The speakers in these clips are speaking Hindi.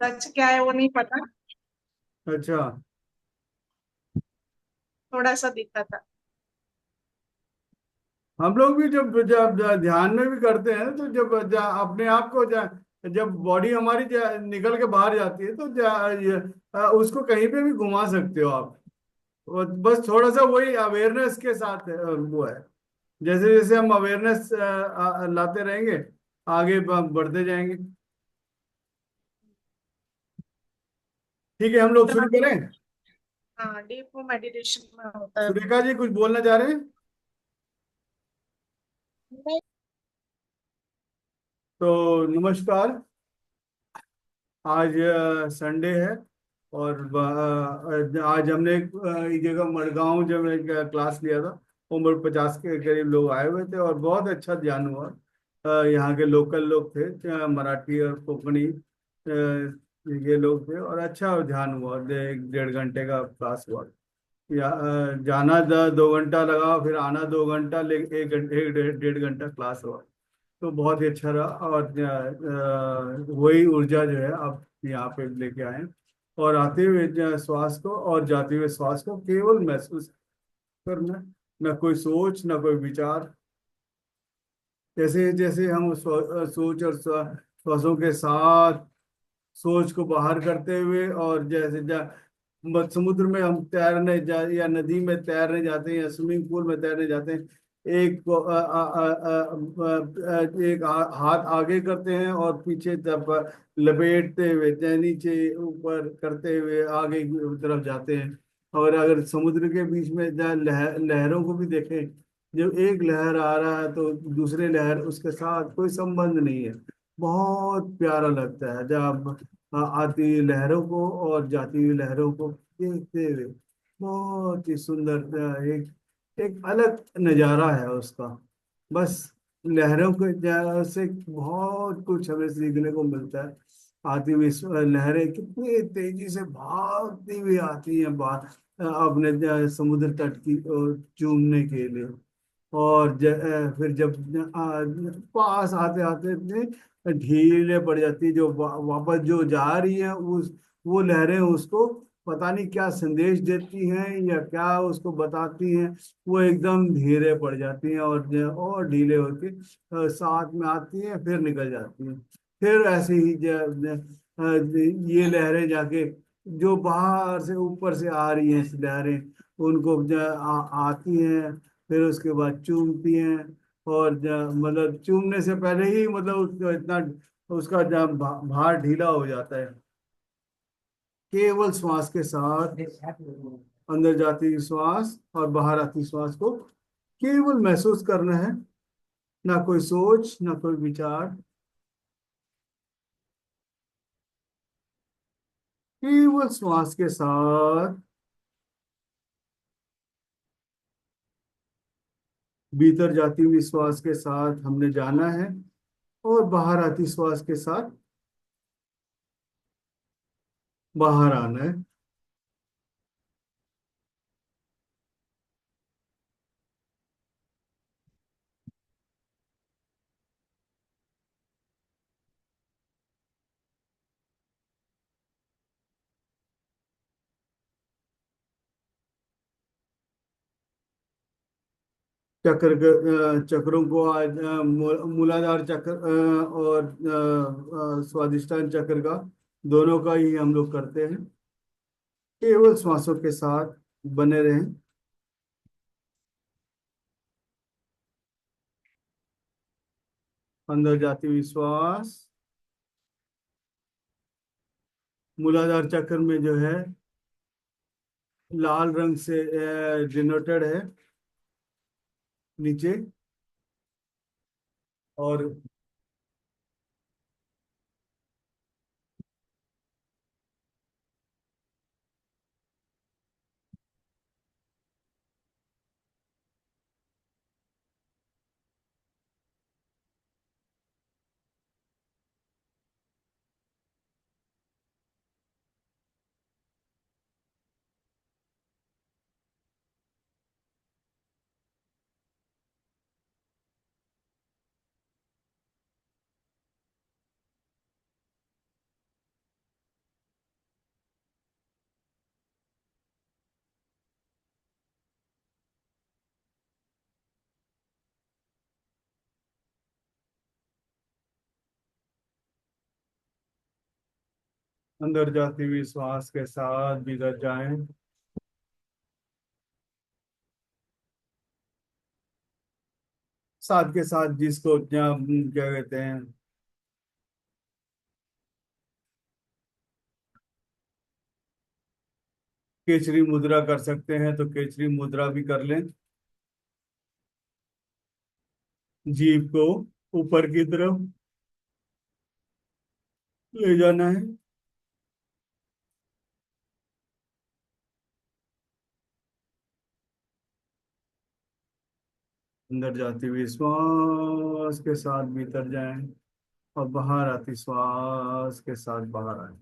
सच क्या है वो नहीं पता। अच्छा। थोड़ा सा दिखा था। हम लोग भी जब जब ध्यान में भी करते हैं तो जब अपने आप को जब बॉडी हमारी निकल के बाहर जाती है तो उसको कहीं पे भी घुमा सकते हो आप। बस थोड़ा सा वही अवेयरनेस के साथ वो है। जैसे जैसे हम अवेयरनेस लाते रहेंगे आगे बढ़ते जाएंगे। ठीक है, हम लोग शुरू करें। हाँ, डीप मेडिटेशन में होता है। सुरेखा जी कुछ बोलना चाह रहे हैं? नहीं। तो नमस्कार। आज संडे है और आज हमने एक जगह मड़गांव जब एक क्लास लिया था। उम्र 50 के करीब लोग आए हुए थे और बहुत अच्छा ध्यान हुआ। यहाँ के लोकल लोग थे, मराठी और कोंकणी ये लोग थे और अच्छा ध्यान हुआ। 1.5 घंटे का क्लास हुआ। जाना 2 घंटा लगा, फिर आना 2 घंटा, ले 1 घंटे 1.5 घंटा क्लास हुआ। तो बहुत ही अच्छा रहा और वही ऊर्जा जो है आप यहाँ पे लेके आए। और आते हुए श्वास को और जाते हुए श्वास को केवल महसूस करना। ना कोई सोच ना कोई विचार। जैसे जैसे हम सोच और श्वासों के साथ सोच को बाहर करते हुए और जैसे समुद्र में हम या नदी में तैरने जाते हैं या स्विमिंग पूल में तैरने जाते हैं। एक को एक हाथ आगे करते हैं और पीछे तब लपेटते हुए नीचे ऊपर करते हुए आगे की तरफ जाते हैं। और अगर समुद्र के बीच में लहरों को भी देखें, जब एक लहर आ रहा है तो दूसरे लहर उसके साथ कोई संबंध नहीं है। बहुत प्यारा लगता है जब आती हुई लहरों को और जाती हुई लहरों को देखते हुए। बहुत ही सुंदर एक एक अलग नजारा है उसका। बस लहरों के से बहुत कुछ हमें सीखने को मिलता है। आती हुई लहरें कितनी तेजी से भागती हुई आती हैं अपने समुद्र तट की ओर चूमने के लिए। और फिर जब पास आते आते इतने ढीले पड़ जाती है, जो वापस जो जा रही है उस वो लहरें उसको पता नहीं क्या संदेश देती हैं या क्या उसको बताती हैं। वो एकदम धीरे पड़ जाती हैं और और ढीले होके साथ में आती हैं फिर निकल जाती हैं। फिर ऐसे ही ये लहरें जाके जो बाहर से ऊपर से आ रही हैं लहरें उनको आती हैं। फिर उसके बाद चूमती हैं और मतलब चूमने से पहले ही मतलब उसको इतना उसका भार ढीला हो जाता है। केवल श्वास के साथ अंदर जाती श्वास और बाहर आती श्वास को केवल महसूस करना है। ना कोई सोच ना कोई विचार। केवल श्वास के साथ भीतर जाती हुई श्वास के साथ हमने जाना है और बाहर आती श्वास के साथ बाहर आना है। चक्रों को आज मूलाधार चक्र और स्वादिष्टान चक्र का दोनों का ही हम लोग करते हैं। केवल श्वासों के साथ बने रहें। अंदर जाती हुई श्वास मूलाधार चक्र में जो है लाल रंग से डिनोटेड है नीचे। और अंदर जाती हुई श्वास के साथ भीतर जाएं। साथ के साथ जिसको क्या क्या कहते हैं, केचरी मुद्रा कर सकते हैं तो केचरी मुद्रा भी कर लें। जीभ को ऊपर की तरफ ले जाना है। अंदर जाती हुई श्वास के साथ भीतर जाएं और बाहर आती श्वास के साथ बाहर आए।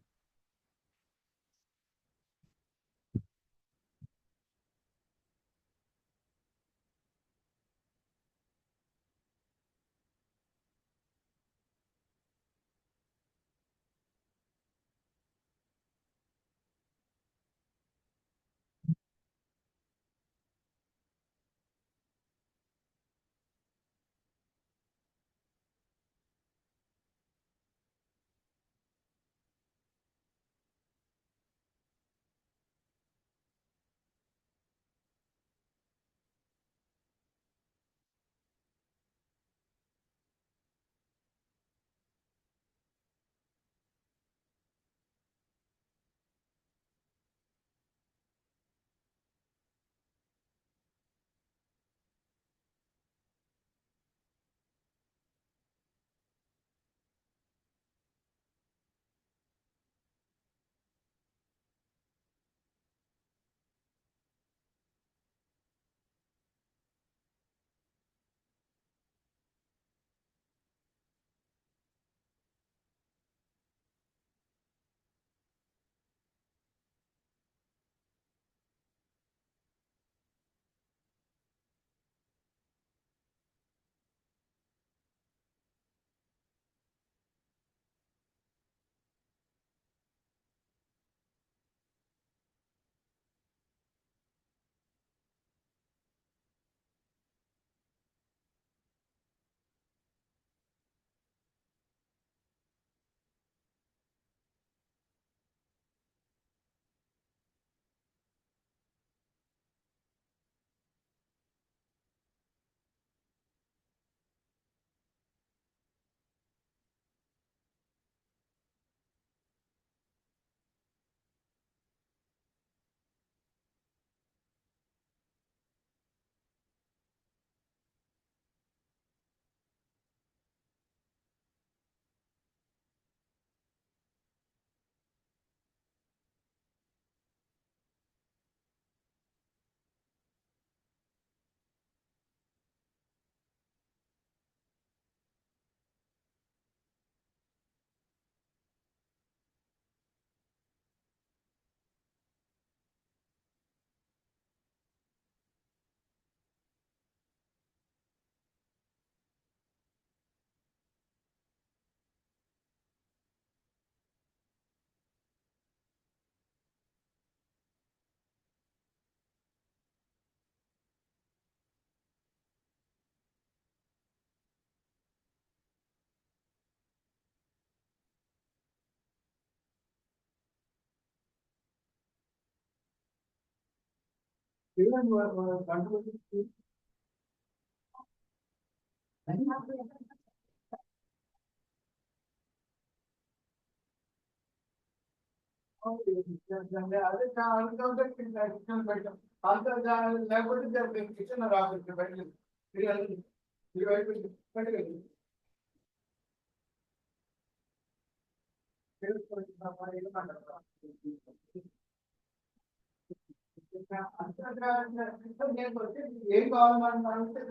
ఏం కావాలన్నా అంతే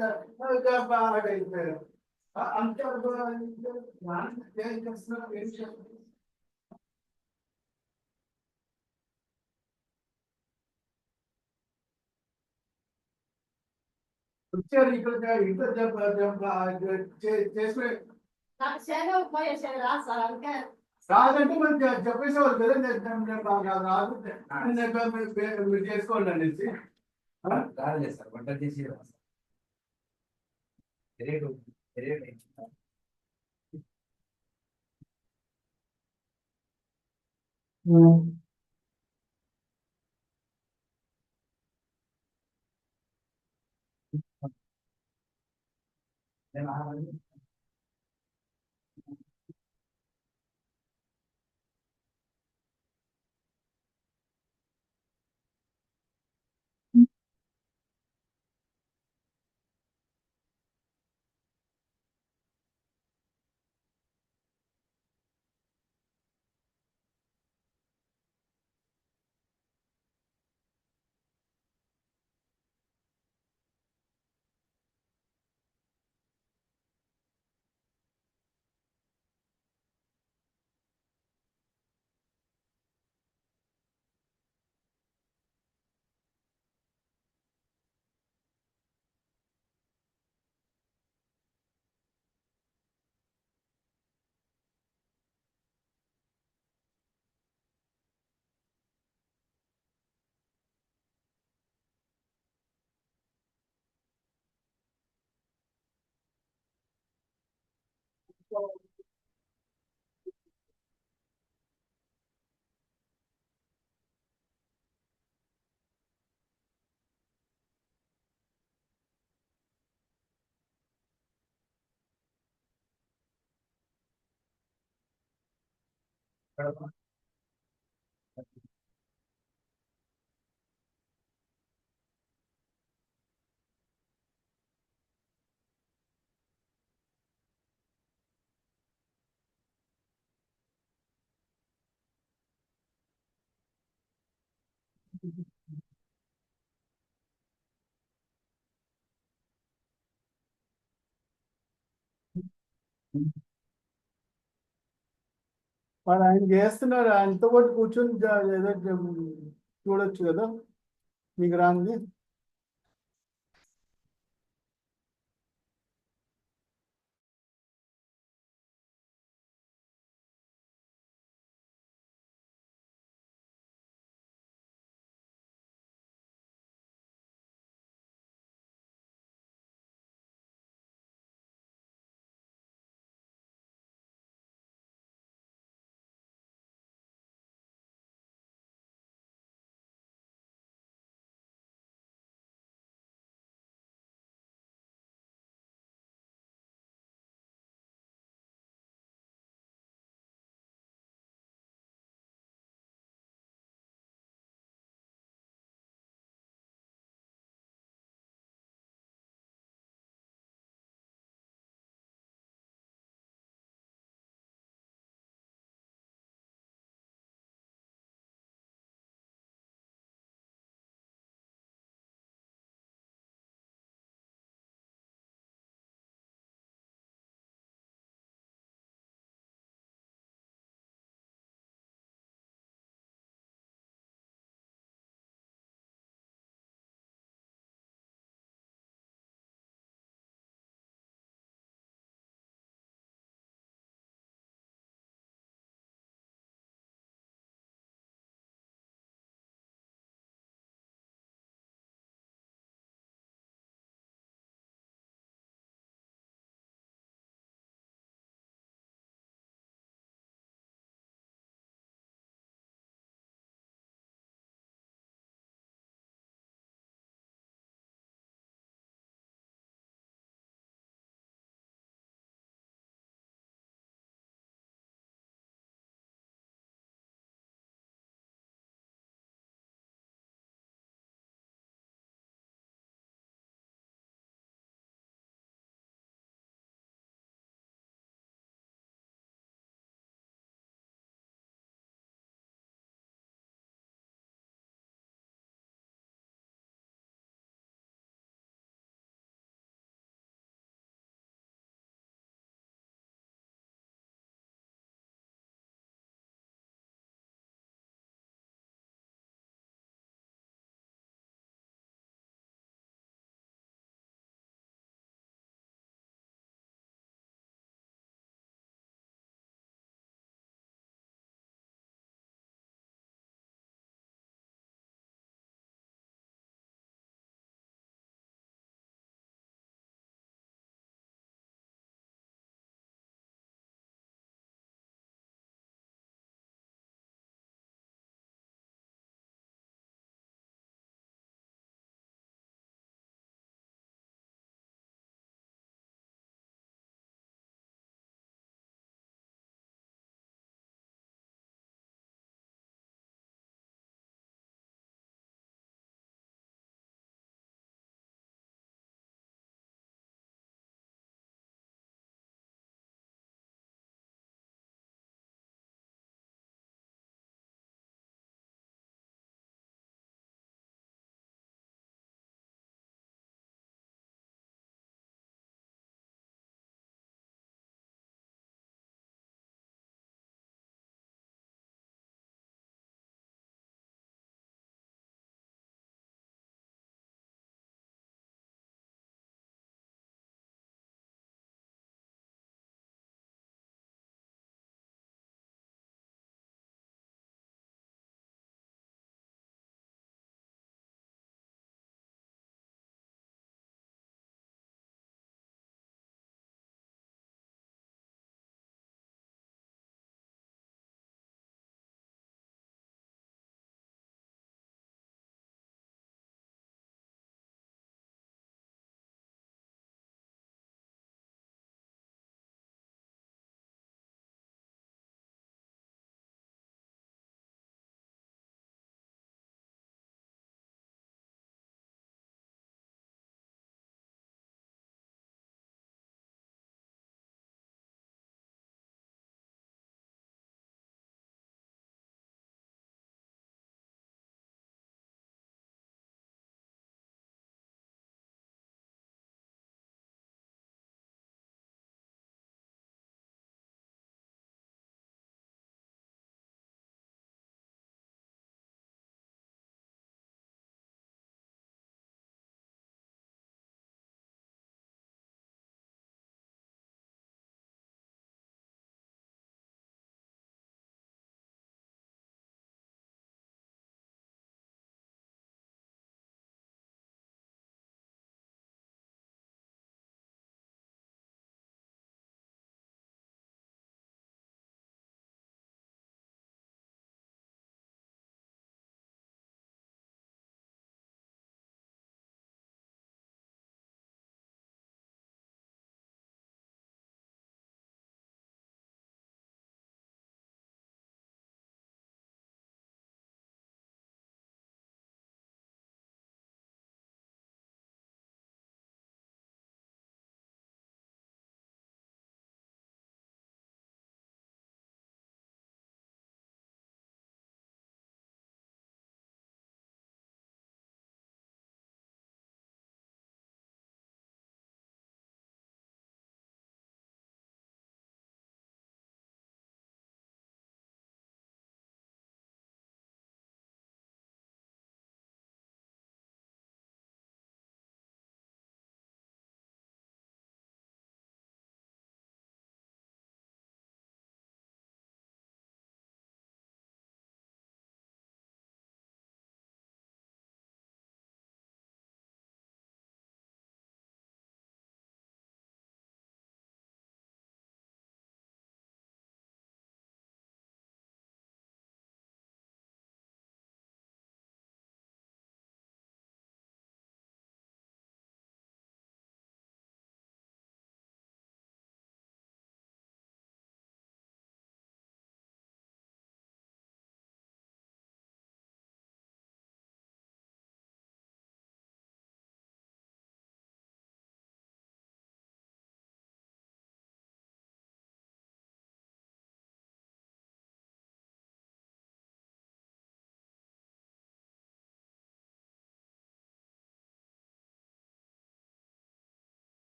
వచ్చారు ఇక్కడ ఇంటర్ చేసుకునే నాకు సేవ పోయేసే రాసారు అంటే రాదంటే మనం చెప్పేసేవాళ్ళు కదా రాదు మీరు చేసుకోండి అనేసి రాలేదు సార్ వంట చేసి हम्म। మరి ఆయన చేస్తున్నారు, ఆయనతో పాటు కూర్చొని ఏదో చూడొచ్చు కదా, మీకు రాంది.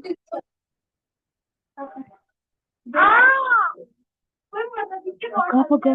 Pagka, pagka.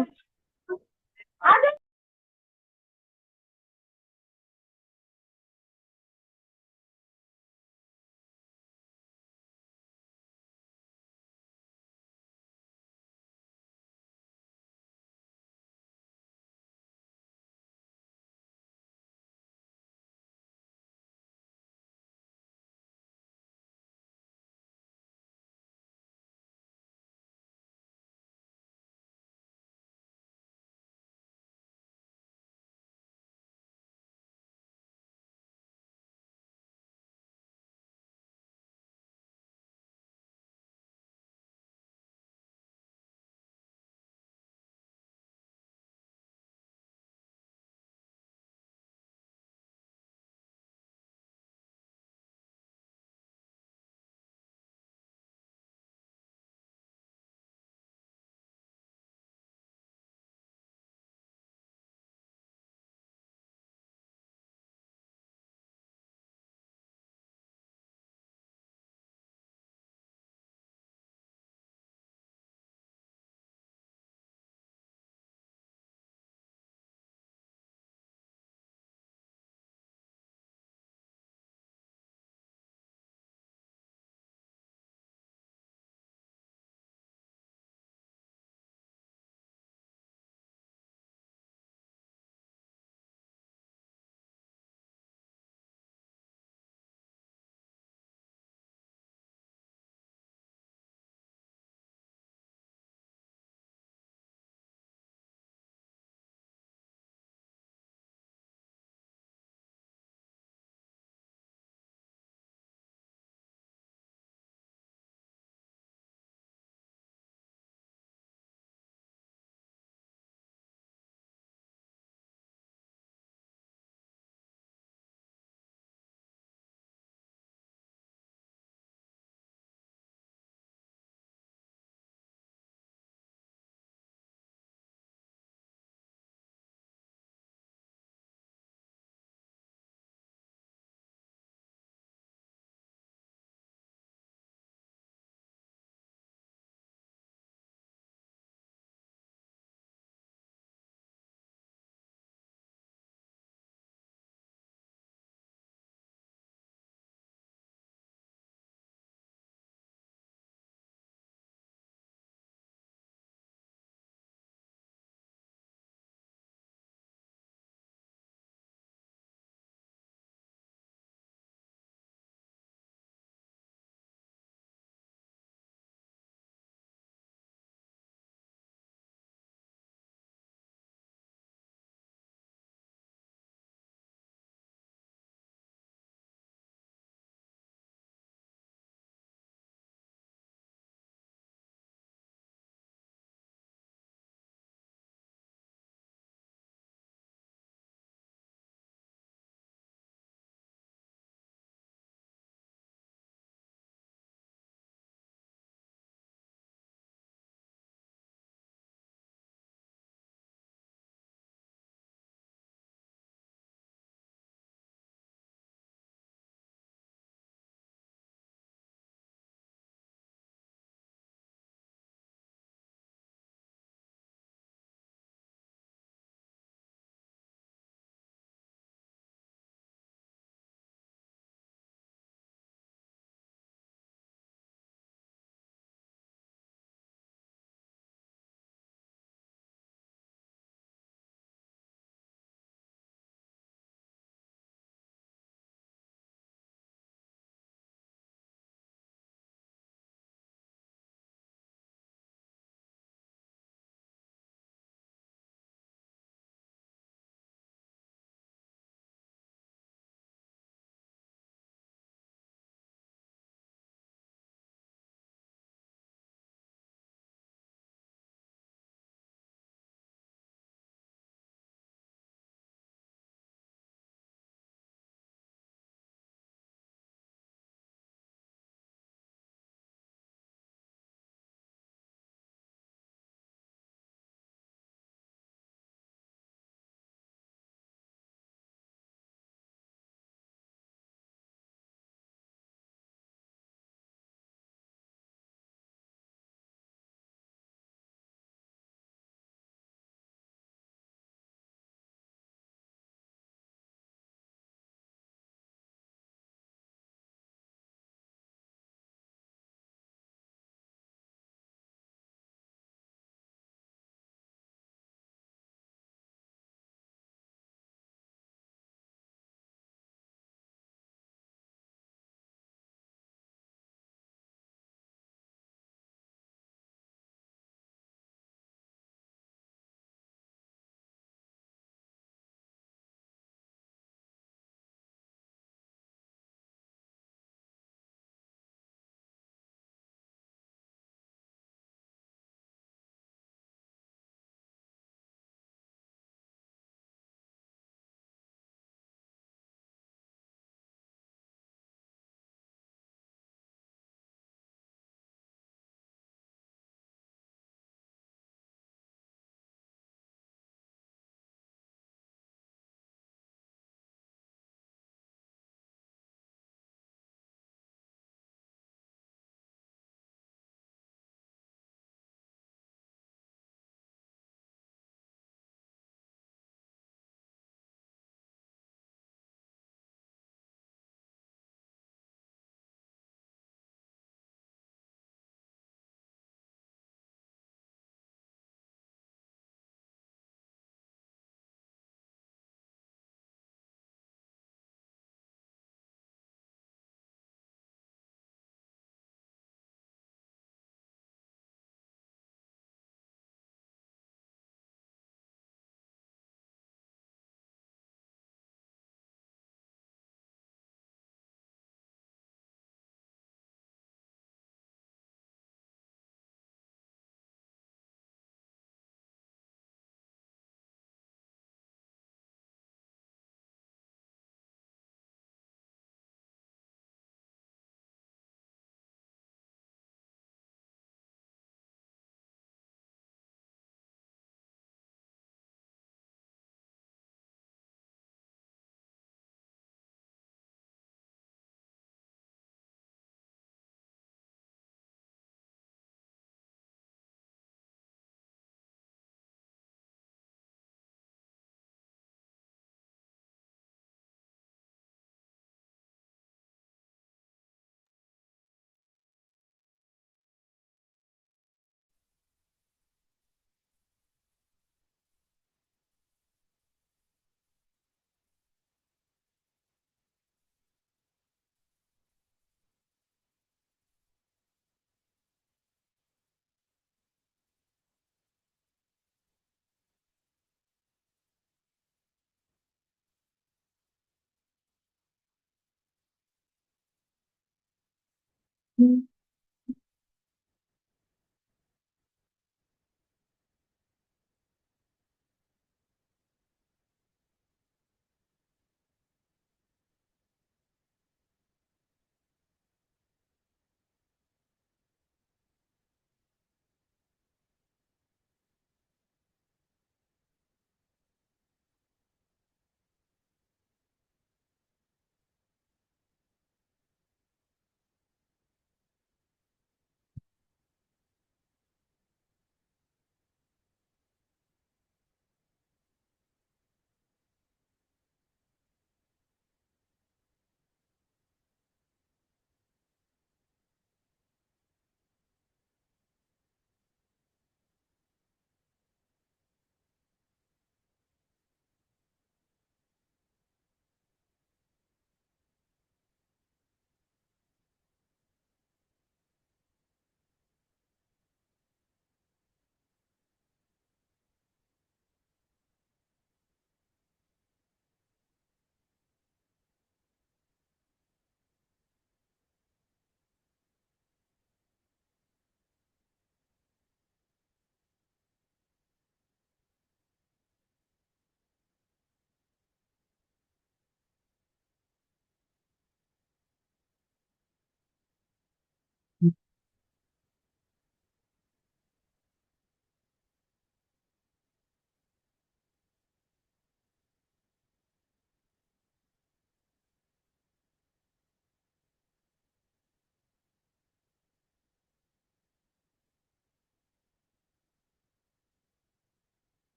हम्म।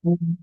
हम्म।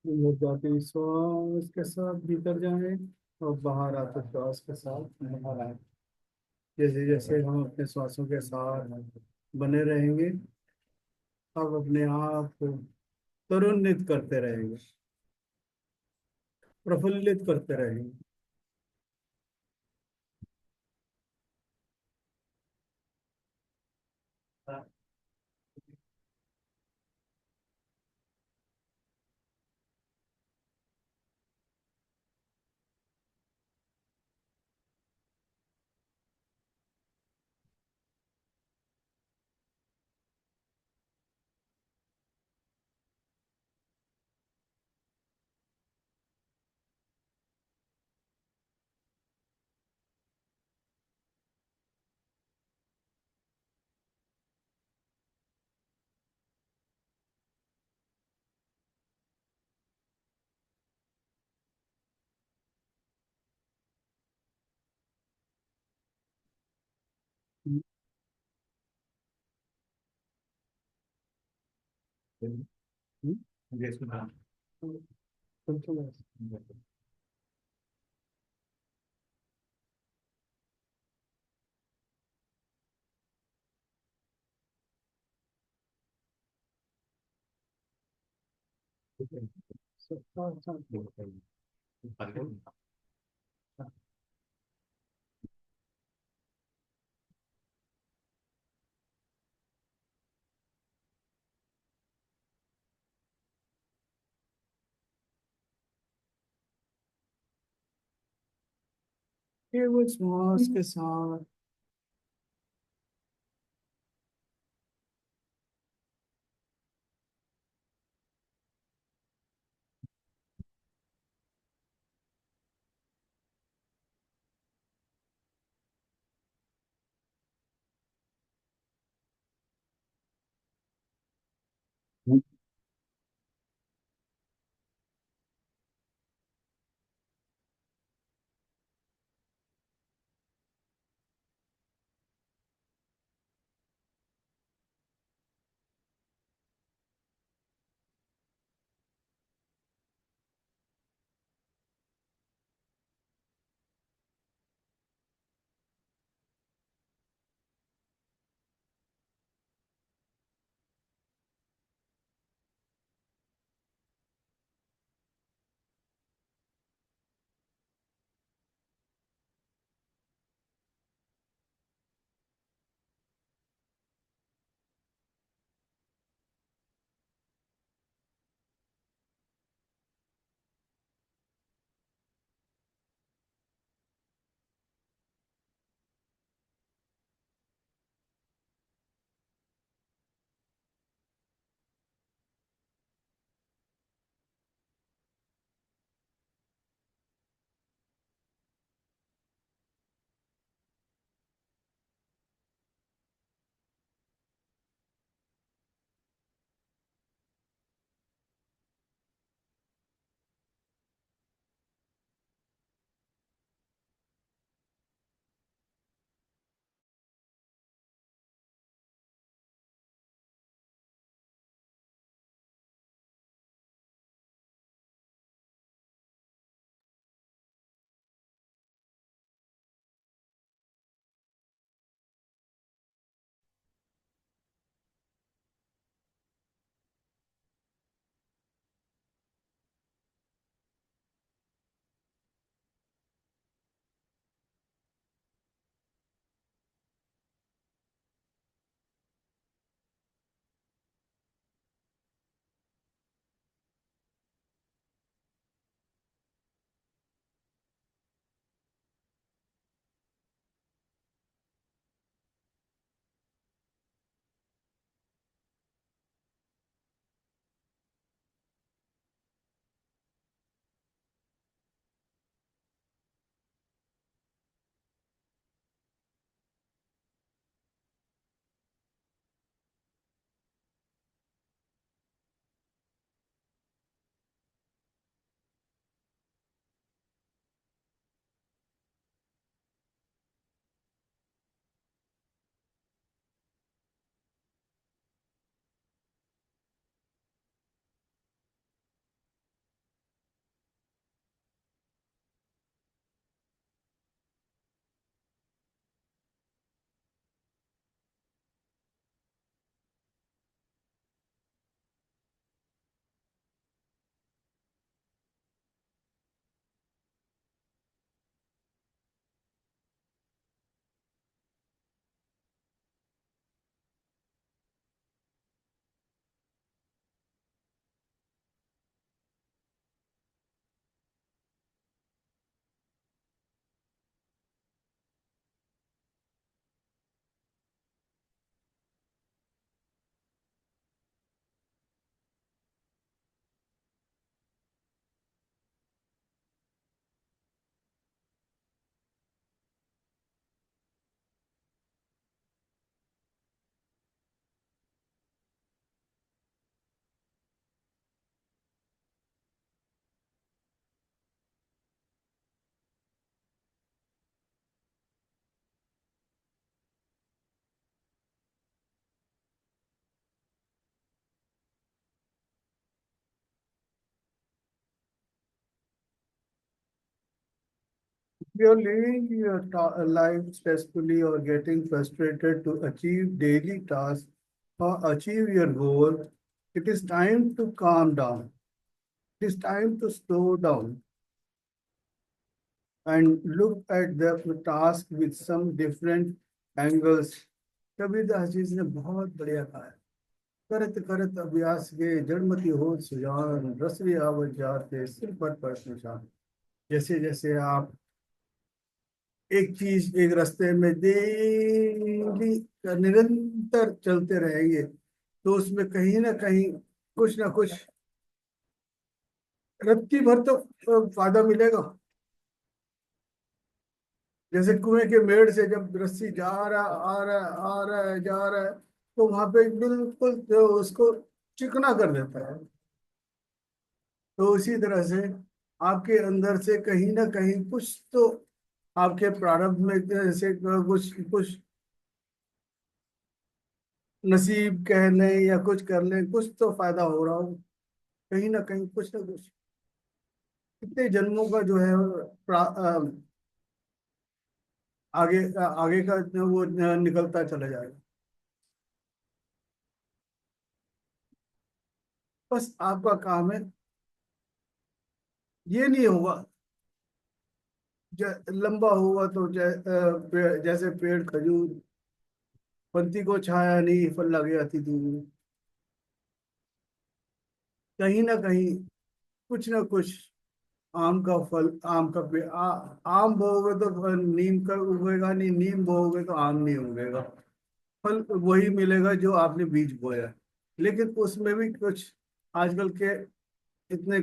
अंदर जाते ही श्वास के साथ भीतर जाए और बाहर आते श्वास के साथ बाहर आए। जैसे जैसे हम अपने श्वासों के साथ बने रहेंगे, अब अपने आप को तरुणित करते रहेंगे, प्रफुल्लित करते रहेंगे। केवल श्वास के साथ You're living your life stressfully or getting frustrated to achieve daily tasks or achieve your goal, it is time to calm down. It is time to slow down and look at the task with some different angles. Kabirdas ji ने बहुत बढ़िया कहा है, करत करत अभ्यास के जड़मति हो सुजान रसवी आवत जाते सिर पर निशान। जैसे जैसे आप एक चीज एक रास्ते में डेली निरंतर चलते रहेंगे तो उसमें कहीं ना कहीं कुछ ना कुछ रत्ती भर तो फायदा मिलेगा। जैसे कुएं के मेड़ से जब रस्सी जा रहा आ रहा आ रहा है जा रहा है तो वहां पे बिल्कुल जो उसको चिकना कर देता है। तो उसी तरह से आपके अंदर से कहीं ना कहीं कुछ तो आपके प्रारंभ में जैसे कुछ कुछ नसीब कह लें या कुछ कर लें, कुछ तो फायदा हो रहा हो कहीं ना कुछ कितने जन्मों का जो है आगे आगे का जो वो निकलता चला जाएगा। बस आपका काम है, ये नहीं होगा लंबा होगा तो जैसे पेड़ खजूर पंथी को छाया नहीं फल लगे अति दूर। कहीं ना कहीं कुछ ना कुछ आम का फल आम का पेड़ आम बोओगे तो फल नीम का उगेगा नहीं, नीम बोओगे तो आम नहीं उगेगा। फल वही मिलेगा जो आपने बीज बोया है। लेकिन उसमें भी कुछ आजकल के इतने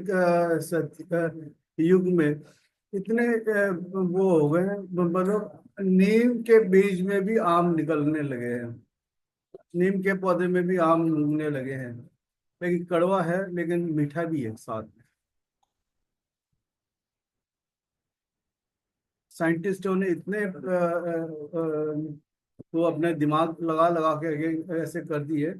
युग में इतने वो हो गए हैं, मतलब नीम के बीज में भी आम निकलने लगे हैं, नीम के पौधे में भी आम उगने लगे हैं। लेकिन कड़वा है लेकिन मीठा भी है साथ में। साइंटिस्टों ने इतने वो अपने दिमाग लगा लगा के ऐसे कर दिए।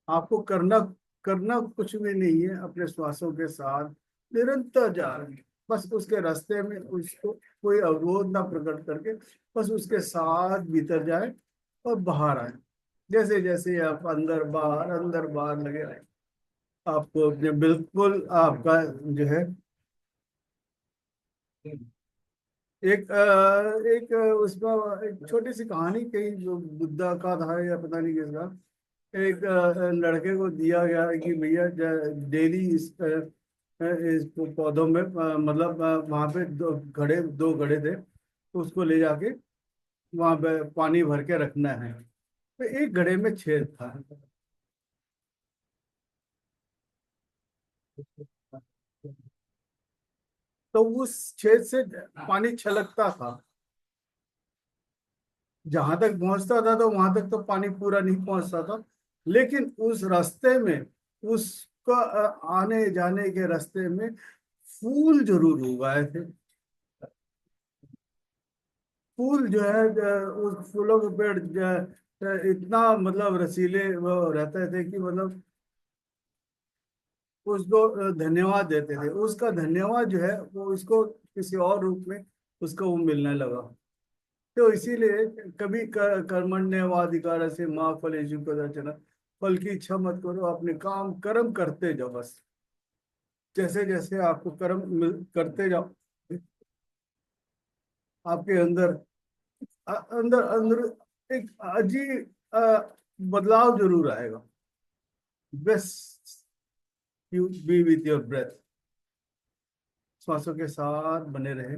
आपको करना करना कुछ भी नहीं है, अपने श्वासों के साथ निरंतर जा रहे हैं। बस उसके रास्ते में उसको कोई अवरोध ना प्रकट करके बस उसके साथ भीतर जाए और बाहर आए। जैसे जैसे आप अंदर बाहर लगे रहे आपको अपने बिल्कुल आपका जो है एक उसमें एक छोटी सी कहानी कही जो बुद्धा का था या पता नहीं किसका। एक लड़के को दिया गया है कि भैया डेली इस पौधों में मतलब वहां पे दो घड़े थे तो उसको ले जाके वहां पे पानी भर के रखना है। तो एक घड़े में छेद था तो उस छेद से पानी छलकता था। जहां तक पहुंचता था तो वहां तक तो पानी पूरा नहीं पहुंचता था। लेकिन उस रास्ते में उसका आने जाने के रास्ते में फूल जरूर उगाए थे। फूल जो है उस फूलों के पेड़ इतना मतलब रसीले वो रहते थे कि मतलब उसको धन्यवाद देते थे। उसका धन्यवाद जो है वो इसको किसी और रूप में उसको वो मिलने लगा। तो इसीलिए कभी कर्मण्यवाधिकार से माँ फलेषु कदाचन, फल की इच्छा मत करो, अपने काम कर्म करते जाओ बस। जैसे जैसे आपको करते जाओ आपके अंदर अंदर अंदर एक अजीब बदलाव जरूर आएगा। Best you be with your breath. श्वासों के साथ बने रहे।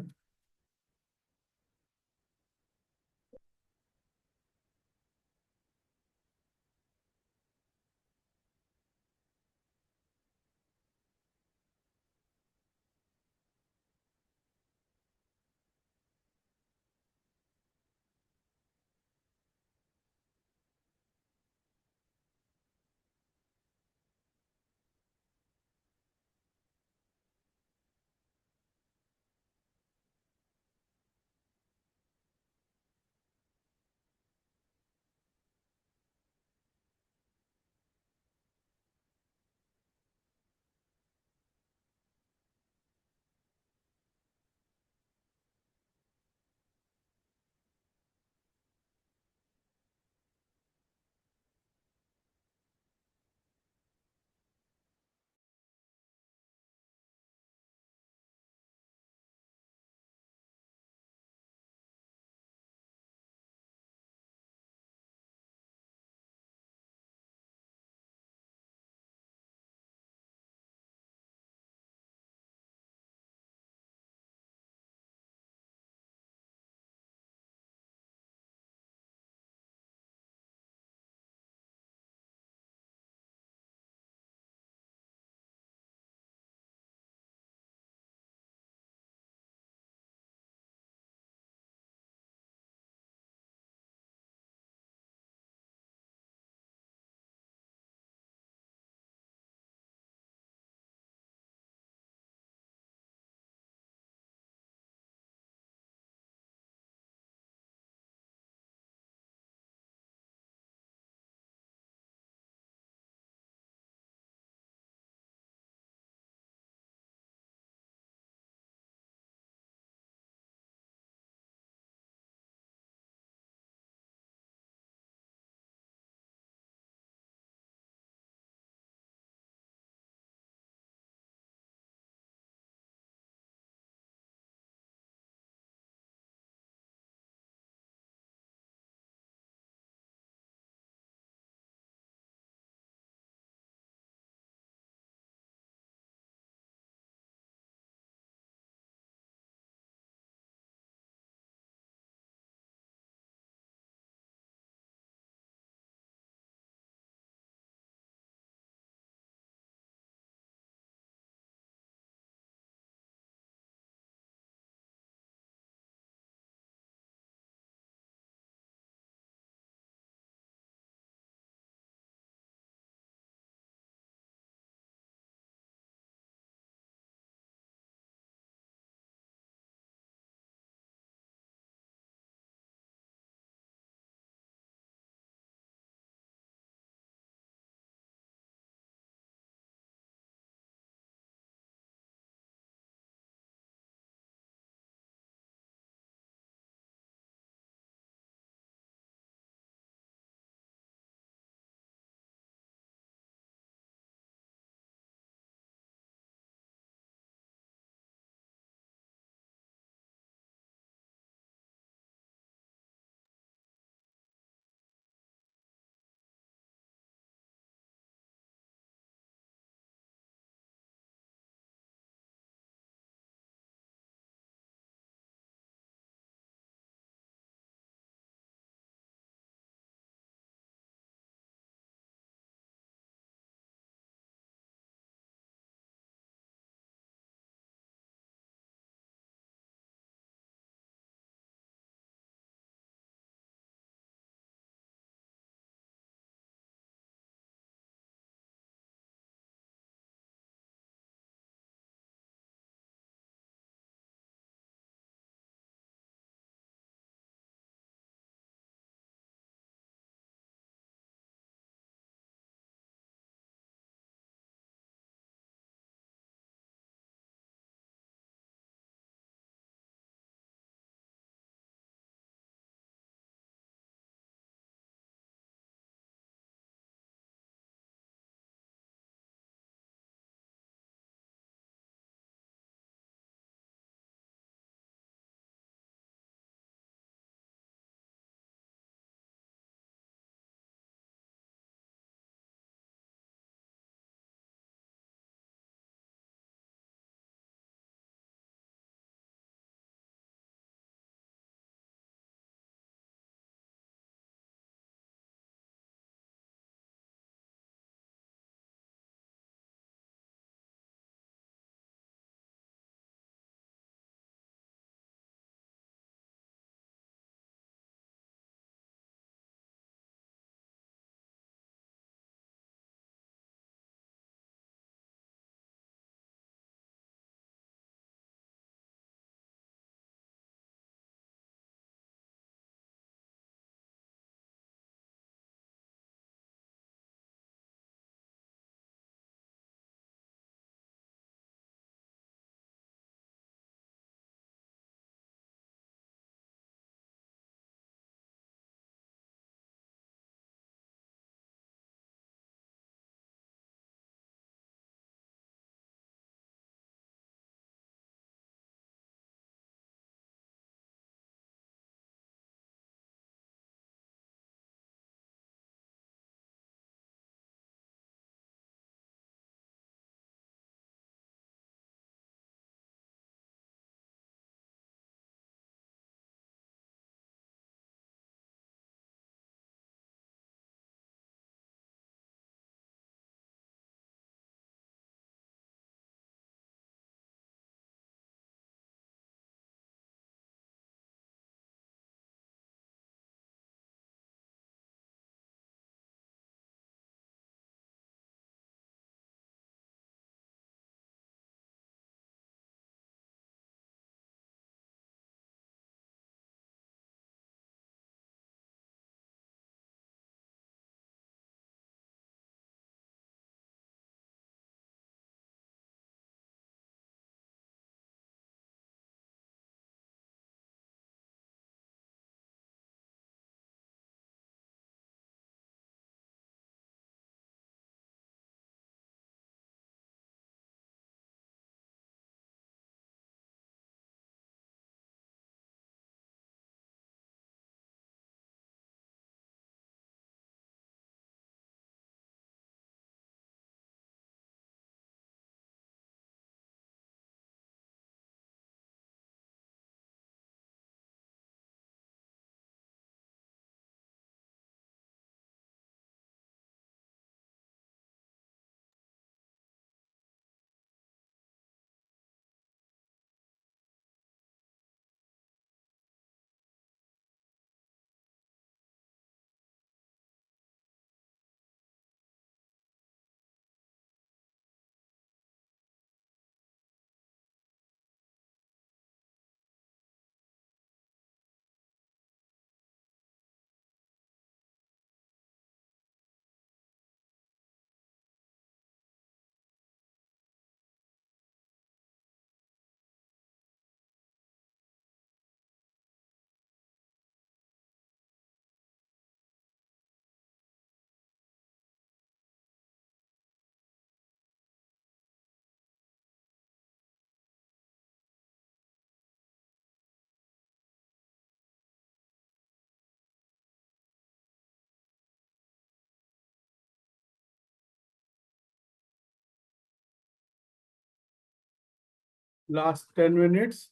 Last 10 minutes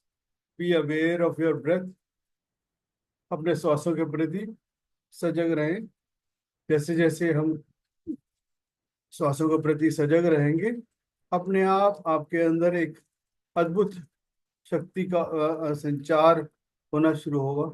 be aware of your breath. अपने श्वासों के प्रति सजग रहें। जैसे जैसे हम श्वासों के प्रति सजग रहेंगे, अपने आप आपके अंदर एक अद्भुत शक्ति का संचार होना शुरू होगा।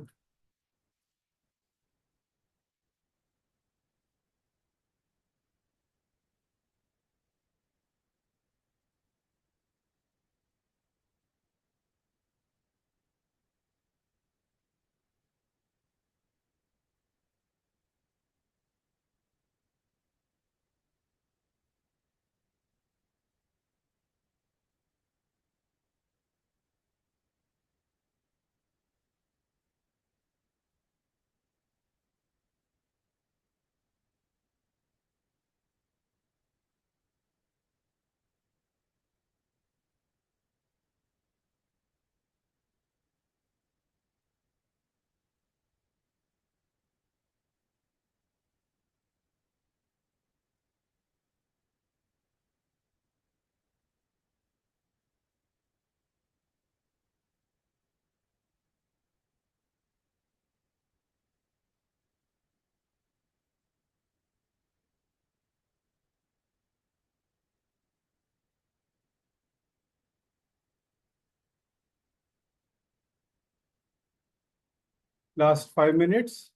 Last 5 minutes.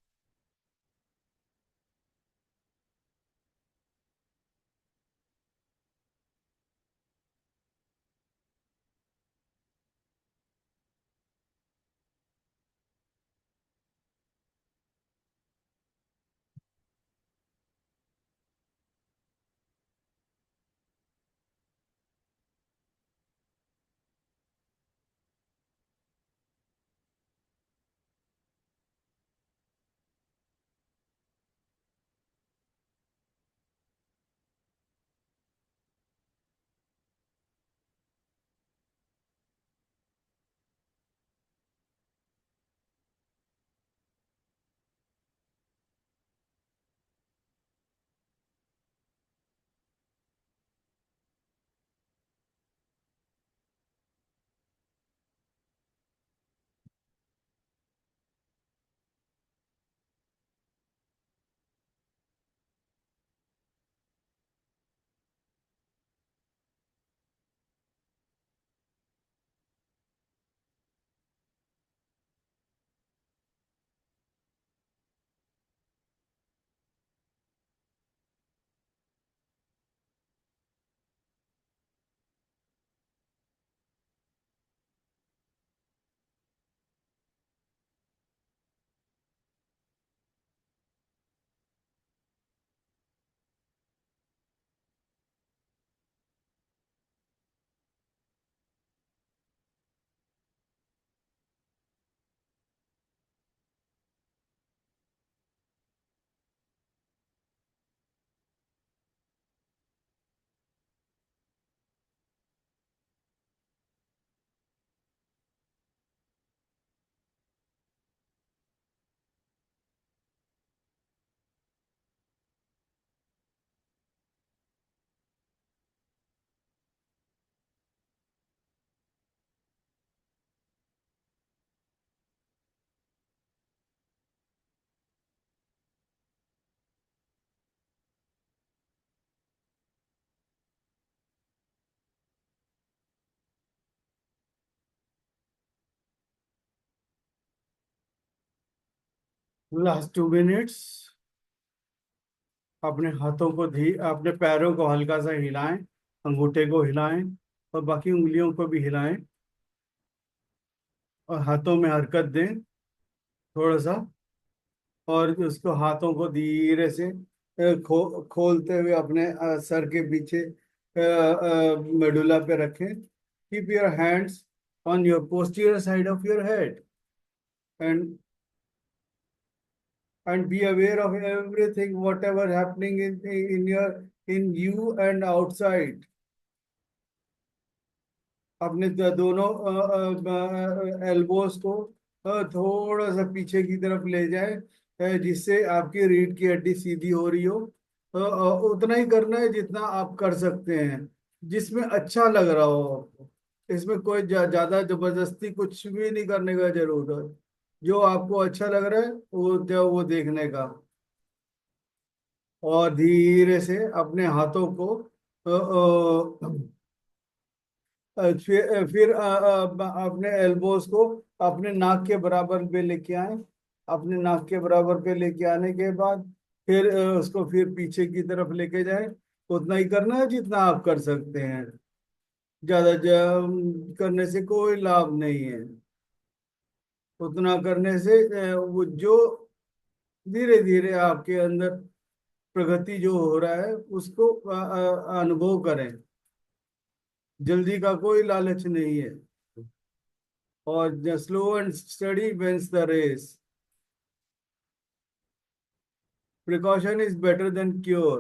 Last 2 minutes. अपने हाथों को अपने पैरों को हल्का सा हिलाएं। अंगूठे को हिलाएं और बाकी उंगलियों को भी हिलाएं और हाथों में हरकत दें थोड़ा सा। और उसको हाथों को धीरे से खोलते हुए अपने सर के पीछे मेडुला पे रखें। Keep your hands on your posterior side of your head and be aware of everything whatever happening in you and outside। अपने दोनों एल्बोस को थोड़ा सा पीछे की तरफ ले जाए, जिससे आपकी रीढ़ की हड्डी सीधी हो रही हो। उतना ही करना है जितना आप कर सकते हैं, जिसमें अच्छा लग रहा हो आपको। इसमें कोई ज्यादा जबरदस्ती कुछ भी नहीं करने का जरूरत है। जो आपको अच्छा लग रहा है वो देखने का। और धीरे से अपने हाथों को अपने एल्बोस को अपने नाक के बराबर पे लेके आए। अपने नाक के बराबर पे लेके आने के बाद फिर उसको फिर पीछे की तरफ लेके जाए। उतना ही करना है जितना आप कर सकते हैं। ज्यादा करने से कोई लाभ नहीं है। उतना करने से वो जो धीरे धीरे आपके अंदर प्रगति जो हो रहा है उसको अनुभव करें। जल्दी का कोई लालच नहीं है। और slow and steady wins the race. Precaution is better than cure.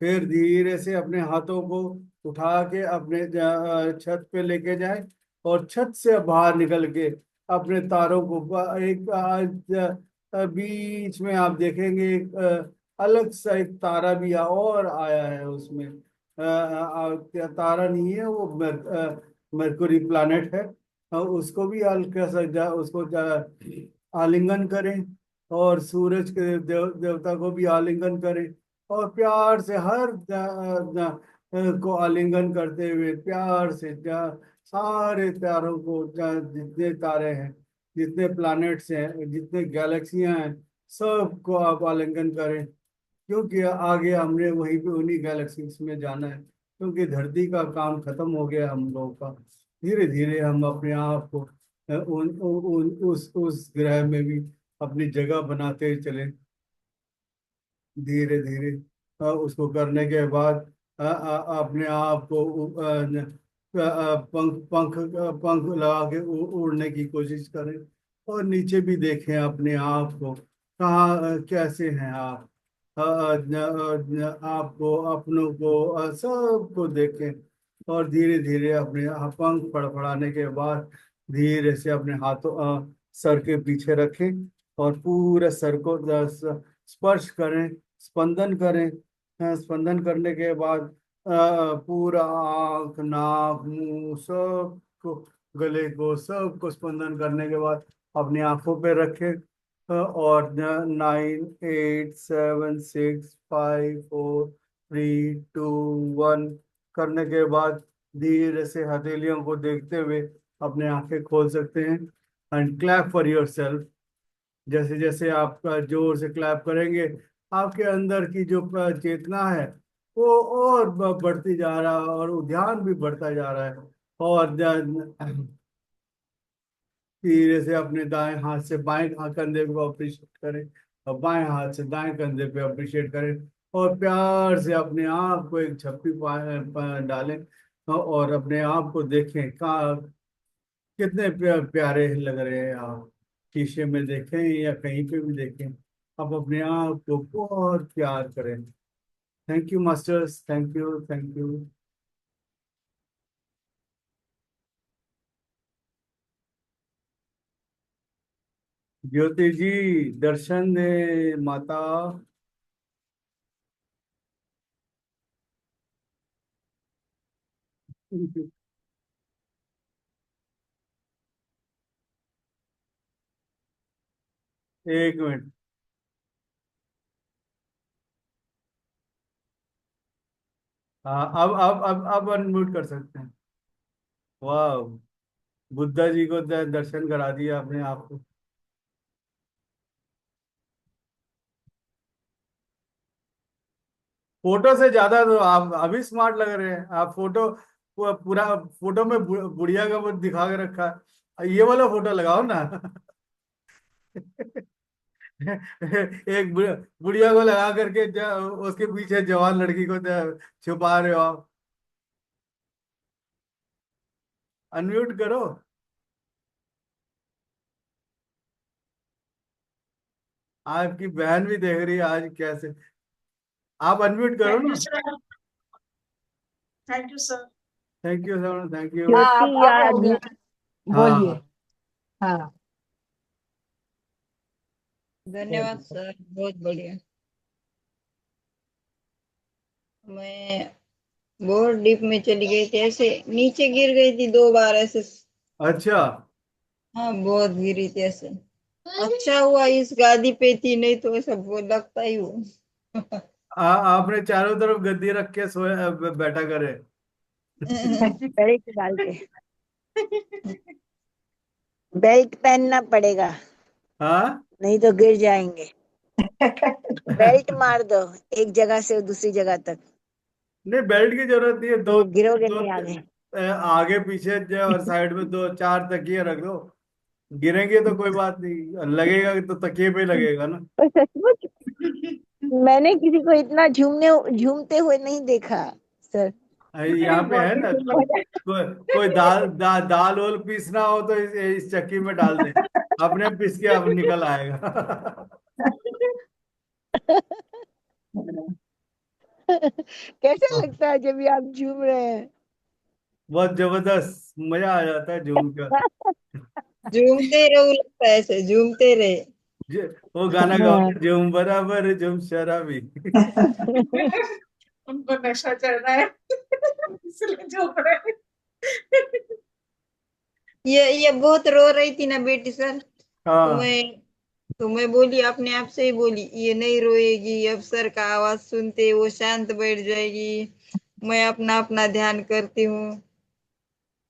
फिर धीरे से अपने हाथों को उठा के अपने छत पे लेके जाए। और छत से बाहर निकल के अपने तारों को बीच में आप देखेंगे एक अलग सा एक तारा भी और आया है उसमें। तारा नहीं है वो मरकुरी प्लानेट है। उसको भी हल्का सा उसको आलिंगन करें। और सूरज के देवता को भी आलिंगन करें। और प्यार से हर को आलिंगन करते हुए प्यार से सारे तारों को जितने तारे हैं जितने प्लैनेट्स हैं जितने गैलेक्सियां हैं सबको आप आलिंगन करें। क्योंकि आगे हमने वहीं पे उन्हीं गैलेक्सीज में जाना है। क्योंकि धरती का काम खत्म हो गया हम लोगों का। धीरे धीरे हम अपने आप को उस ग्रह में भी अपनी जगह बनाते चले। धीरे धीरे उसको करने के बाद अपने आप को पंख पंख पंख लगा के उड़ने की कोशिश करें। और नीचे भी देखें अपने आप को कहाँ कैसे हैं आप। आपको अपनों को सबको देखें। और धीरे धीरे अपने पंख फड़फड़ाने के बाद धीरे से अपने हाथों सर के पीछे रखें। और पूरे सर को स्पर्श करें। स्पंदन करें। स्पंदन करने के बाद पूरा आंख नाक मुंह सबको गले को सबको स्पंदन करने के बाद अपनी आंखों पे रखें। और 9 8 7 6 5 4 3 2 1 करने के बाद धीरे से हथेलियों को देखते हुए अपने आंखें खोल सकते हैं। And clap for your self. जैसे जैसे आप जोर से क्लैप करेंगे आपके अंदर की जो चेतना है वो और बढ़ती जा रहा है और ध्यान भी बढ़ता जा रहा है। और धीरे से अपने दाएं हाथ से बाएं कंधे को अप्रिशिएट करें। और बाएं हाथ से दाएं कंधे पे अप्रिशिएट करें। और प्यार से अपने आप को एक झप्पी डालें। और अपने आप को देखें कितने प्यारे लग रहे हैं आप। शीशे में देखें या कहीं पे भी देखें आप अपने आप को बहुत प्यार करें। Thank you masters. Thank you thank you. Jyoti ji दर्शन दे माता। एक मिनट। हाँ अब अनम्यूट कर सकते हैं। वाह। बुद्धा जी को दर्शन करा दिया आपने आपको। फोटो से ज्यादा तो आप अभी स्मार्ट लग रहे हैं। आप फोटो पूरा फोटो में बुढ़िया का वो दिखा के रखा है। ये वाला फोटो लगाओ ना। एक बुढ़िया को लगा करके उसके पीछे जवान लड़की को छुपा रहे हो आप। अनम्यूट करो। आपकी बहन भी देख रही है आज कैसे। आप अनम्यूट करो थैंक यू ना। Sir. Thank you sir. Thank you sir thank you. हाँ ज्योति अब या हो गया। बोलिए। हाँ। हाँ धन्यवाद बोलिए। सर, बहुत बढ़िया। मैं बहुत डीप में चली गई थी, ऐसे नीचे गिर गई थी 2 बार ऐसे। अच्छा। हाँ बहुत गिरी थी ऐसे। अच्छा हुआ इस गादी पे थी, नहीं तो ऐसा वो लगता ही वो। आपने चारों तरफ गद्दी रख के सोया बैठा करे। बेल्ट डाल के, बेल्ट पहनना पड़ेगा, हाँ। नहीं तो गिर जाएंगे। बेल्ट मार दो एक जगह से दूसरी जगह तक, नहीं, बेल्ट की जरूरत नहीं है। दो तो गिरोगे दो नहीं आगे। आगे पीछे जो और साइड में दो चार तकिए रख दो। गिरेंगे तो कोई बात नहीं, लगेगा तो तकिए पे लगेगा ना। और सचमुच मैंने किसी को इतना झूमते हुए नहीं देखा सर। यहाँ पे है ना, कोई दाल वाल पीसना हो तो इस चक्की में डाल दे, अपने पीस के अब निकल आएगा। कैसा लगता है जब ये आप झूम रहे हैं? बहुत जबरदस्त मजा आ जाता है झूम कर। झूमते रहो, लगता है ऐसे झूमते रहे। वो गाना गाओ हाँ। ना, झूम बराबर झूम शराबी। उनको नशा चल रहा है इसलिए झोंक रहे हैं। ये बहुत रो रही थी ना बेटी सर, तो हाँ। मैं बोली, अपने आप से ही बोली ये नहीं रोएगी, अब सर का आवाज सुनते वो शांत बैठ जाएगी, मैं अपना अपना ध्यान करती हूँ।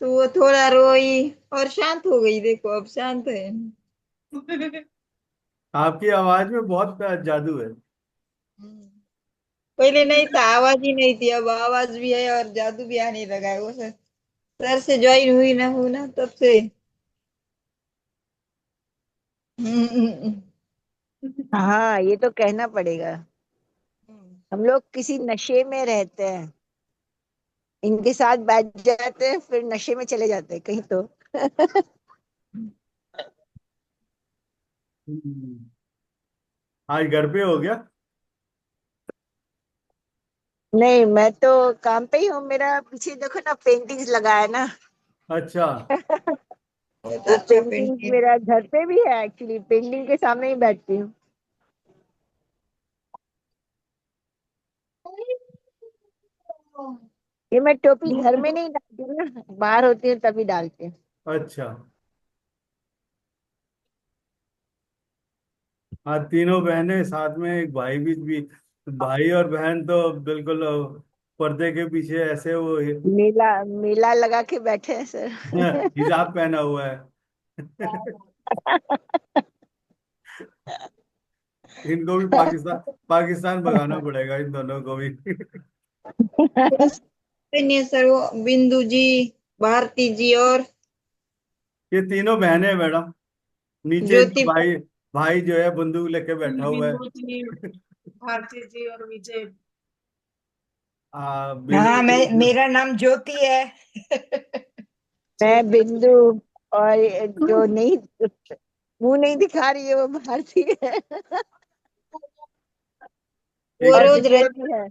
तो वो थोड़ा रोई और शांत हो गई, देखो अब शांत है। आपकी आवाज में बहुत जादू है। पहले नहीं था, आवाज ही नहीं थी, अब आवाज भी है और जादू भी आने लगा है। वो सर से ज्वाइन हुई ना हूं ना तब से। हम्म। हाँ, ये तो कहना पड़ेगा। हम लोग किसी नशे में रहते हैं, इनके साथ बैठ जाते हैं फिर नशे में चले जाते हैं कहीं तो। हम्म। आज घर पे हो गया। नहीं, मैं तो काम पे ही हूँ। मेरा पीछे देखो ना, पेंटिंग्स लगा है ना। अच्छा। बहुत वो अच्छा पेंटिंग्स पेंटिंग। मेरा घर पे भी है, एक्चुअली पेंटिंग के सामने ही बैठती हूँ। ये मैं टोपी घर में नहीं डालती हूँ ना, बाहर होती हूँ तभी डालती हूँ। अच्छा। हाँ, तीनों बहनें साथ में, एक भाई भी। भाई और बहन तो बिल्कुल पर्दे के पीछे ऐसे वो मेला मेला लगा के बैठे हैं सर। हिजाब पहना हुआ है। इनको भी पाकिस्तान पाकिस्तान भगाना पड़ेगा इन दोनों को भी। नहीं सर, वो बिंदु जी, भारती जी और ये तीनों बहनें हैं मैडम। नीचे इनका ज्योति। भाई भाई जो है बंदूक लेके बैठा हुआ है। बिंदु जी, भारती जी और विजय। हाँ, मैं बिंदु। मेरा नाम ज्योति है। मैं बिंदु, और जो नहीं मुंह नहीं दिखा रही है वो भारती है। वो एक और रोज विजय रहती, भी है।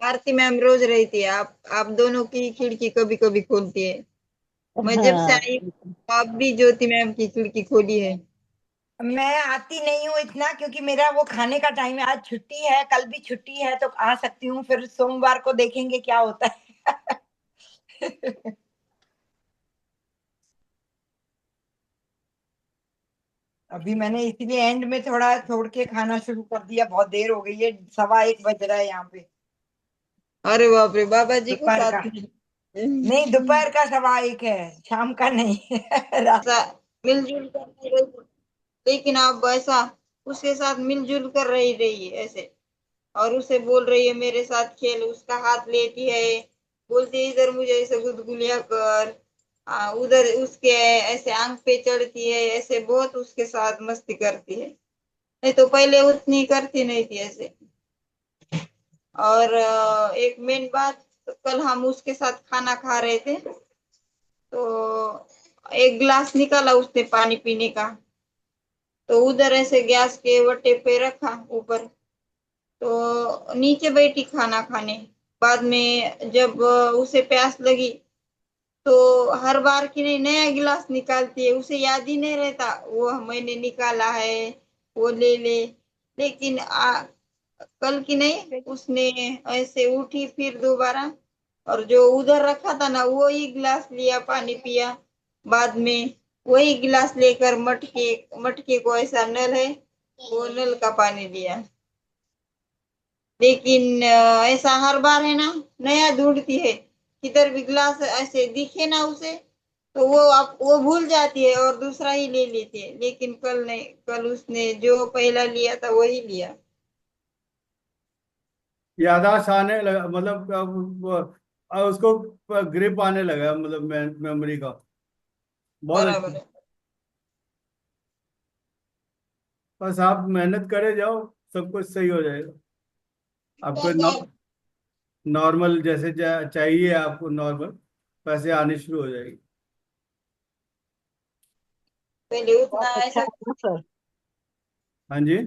भारती मैम रोज रहती है। आप दोनों की खिड़की कभी कभी खोलती है। मैं जब से हाँ। आई हूँ, आप भी ज्योति मैम की खिड़की खोली है। मैं आती नहीं हूँ इतना, क्योंकि मेरा वो खाने का टाइम है। आज छुट्टी है, कल भी छुट्टी है, तो आ सकती हूँ। फिर सोमवार को देखेंगे क्या होता है। अभी मैंने इसीलिए एंड में थोड़ा छोड़ के खाना शुरू कर दिया। बहुत देर हो गई है, 1:15 बज रहा है यहाँ पे। अरे बाप रे, बाबा जी को दोपहर का साथ में नहीं, दोपहर का 1:15 है, शाम का नहीं। रात। ऐसा मिलजुल कर नहीं रही, लेकिन आप ऐसा उसके साथ मिलजुल कर रही है ऐसे। और उसे बोल रही है मेरे साथ खेल, उसका हाथ लेती है, बोलती है इधर मुझे ऐसे गुदगुलिया कर, उधर उसके ऐसे आंख पे चढ़ती है, ऐसे बहुत उसके साथ मस्ती करती है। नहीं तो पहले उतनी करती नहीं थी ऐसे। और एक मेन बात, कल हम उसके साथ खाना खा रहे थे, तो एक गिलास निकाला उसने पानी पीने का, तो उधर ऐसे गैस के वट्टे पे रखा ऊपर, तो नीचे बैठी खाना खाने। बाद में जब उसे प्यास लगी, तो हर बार की नहीं नया गिलास निकालती है, उसे याद ही नहीं रहता वो मैंने निकाला है, वो ले ले। लेकिन कल की नहीं, उसने ऐसे उठी फिर दोबारा, और जो उधर रखा था ना वही गिलास लिया, पानी पिया। बाद में वही गिलास लेकर मटके मटके को, ऐसा नल है, वो नल का पानी लिया। लेकिन ऐसा हर बार है ना, नया ढूंढती है। किधर भी गिलास ऐसे दिखे ना उसे, तो वो भूल जाती है और दूसरा ही ले लेती है। लेकिन कल नहीं, कल उसने जो पहला लिया था वही लिया। याददाश्त आने लगा, मतलब अब उसको ग्रिप आने लगा, मतलब मेमोरी का। बहुत बराबर अच्छा। है। बस आप मेहनत करे जाओ, सब कुछ सही हो जाएगा। आपको नॉर्मल जैसे चाहिए आपको, नॉर्मल वैसे आनी शुरू हो जाएगी। पहले उतना बहुत अच्छा ऐसा। है ना सर। हाँ जी।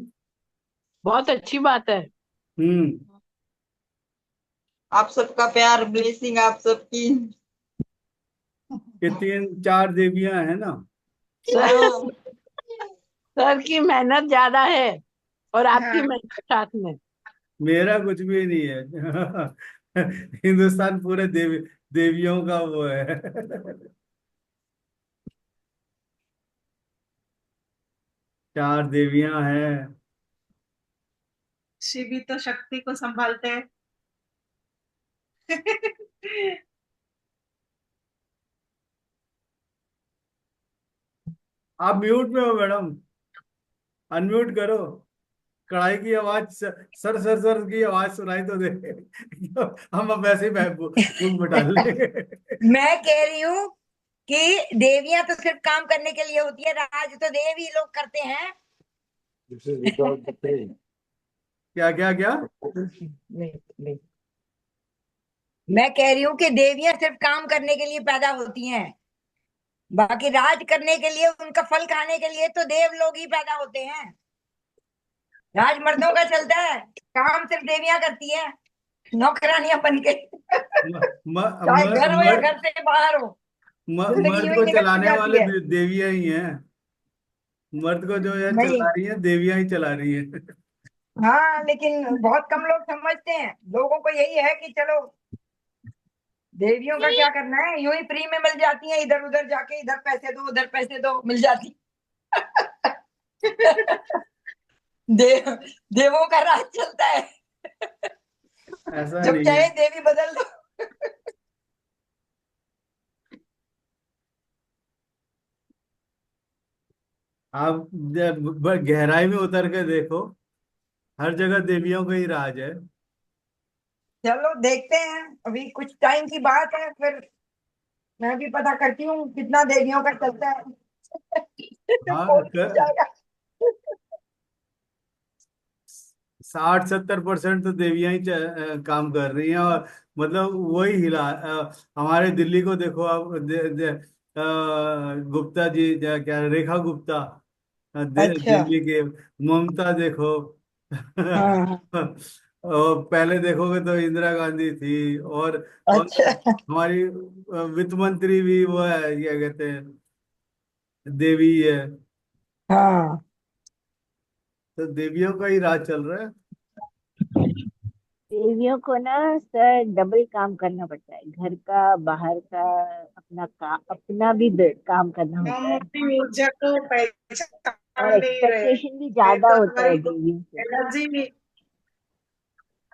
बहुत अच्छी बात है। हम्म। आप सबका प्यार, ब्लेसिंग आप सबकी। ये 3 4 देवियां हैं ना। सर, हाँ। सर की मेहनत ज्यादा है और आपकी हाँ, मेहनत साथ में। मेरा कुछ भी नहीं है। हिंदुस्तान पूरे देवियों का वो है। 4 देवियां हैं। शिव भी तो शक्ति को संभालते हैं। आप म्यूट में हो मैडम, अनम्यूट करो। कढ़ाई की आवाज, सर सर सर की आवाज सुनाई तो दे। हम अब वैसे ही बुक में डाल लेंगे। मैं कह रही हूँ कि देवियां तो सिर्फ काम करने के लिए होती है, राज तो देव ही लोग करते हैं। क्या क्या क्या? मैं कह रही हूँ कि देवियां सिर्फ काम करने के लिए पैदा होती हैं, बाकी राज करने के लिए, उनका फल खाने के लिए तो देव लोग ही पैदा होते हैं। राज मर्दों का चलता है, काम सिर्फ देवियां करती है, नौकरानियां बन के। म, म, चाहे म, घर हो या मर्द घर से बाहर हो, जिंदगी मर्द यूं ही को निकल चलाने जाती वाले है। देवियां ही हैं। मर्द को जो है नहीं, चला रही है, देवियां ही चला रही है। हाँ, लेकिन बहुत कम लोग समझते हैं। लोगों को यही है कि चलो देवियों का क्या करना है, यूं ही फ्री में मिल जाती हैं, इधर उधर जाके इधर पैसे दो उधर पैसे दो मिल जाती। देव देवों का राज चलता है, ऐसा जब नहीं है। चाहे देवी बदल दो। आप जब गहराई में उतर के देखो, हर जगह देवियों का ही राज है। चलो देखते हैं, अभी कुछ टाइम की बात है, फिर मैं भी पता करती हूँ कितना देवियों का चलता है। हाँ, कौन जीत जाएगा। 60 70% तो देवियां ही काम कर रही हैं, और मतलब वही हिला हमारे दिल्ली को देखो आप, गुप्ता जी, क्या रेखा गुप्ता, अच्छा। दिल्ली के, ममता देखो। हाँ हाँ। और पहले देखोगे तो इंदिरा गांधी थी, और अच्छा। हमारी वित्त मंत्री भी वो है, क्या कहते हैं, देवी है। हाँ, तो देवियों का ही राज चल रहा है। देवियों को ना सर डबल काम करना पड़ता है, घर का बाहर का, अपना भी काम करना होता हम है। अपनी ऊर्जा को और पहचान नहीं एक्सपेक्टेशन भी रहे ज्यादा तो होता है हमारी देवियों से। एनर्जी भी,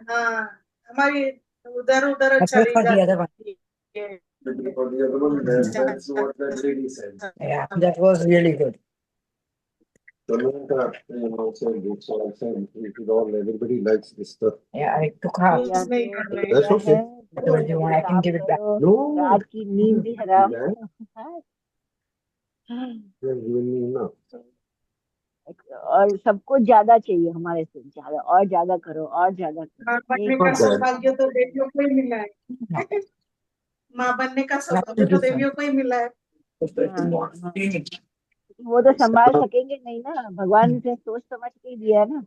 हाँ, हमारी उधर उधर Apple चली for the other one. जाती है। For the other one, that's what the lady said. Yeah, that was really good. Samantha, said it, so I said, we should all, everybody likes this stuff. Yeah, I took half. देवियां यूज नहीं ने कर जो रहे हैं। That's दिया okay. है So तो you want, double I can काम give it back. करो, No, रात की नींद भी हराम। man, you're giving me enough. और सबको ज्यादा चाहिए, हमारे से ज्यादा, और ज्यादा करो और ज्यादा माँ करो, बनने एक का Not काम bad. सौभाग्य तो देवियों को ही मिला No, है। माँ बनने का not सौभाग्य to तो this one. देवियों को ही मिला है। Just a little हाँ more. हाँ, वो तो संभाल सकेंगे नहीं ना, भगवान से सोच समझ के ही दिया है ना,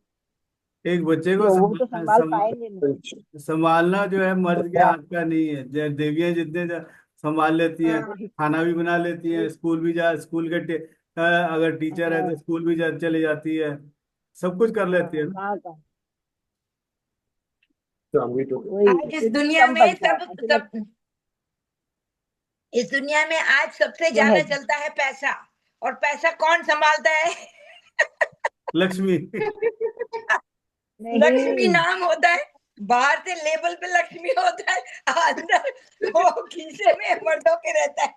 एक बच्चे को तो वो तो संभाल पाएंगे नहीं। संभालना जो है मर्द के हाथ का नहीं है। देवियां जितने संभाल लेती हैं, हाँ, खाना भी बना लेती हैं, स्कूल भी जा, स्कूल के अगर टीचर है तो हाँ स्कूल भी चली जाती है, सब कुछ कर लेती है हाँ, ना। कहाँ का। Shall we do? आज इस दुनिया में इस दुनिया में आज सबसे ज्यादा चलता है पैसा, और पैसा कौन संभालता है? लक्ष्मी। लक्ष्मी नाम होता है, बाहर से लेबल पे लक्ष्मी होता है, अंदर वो खीसे में मर्दों के रहता है।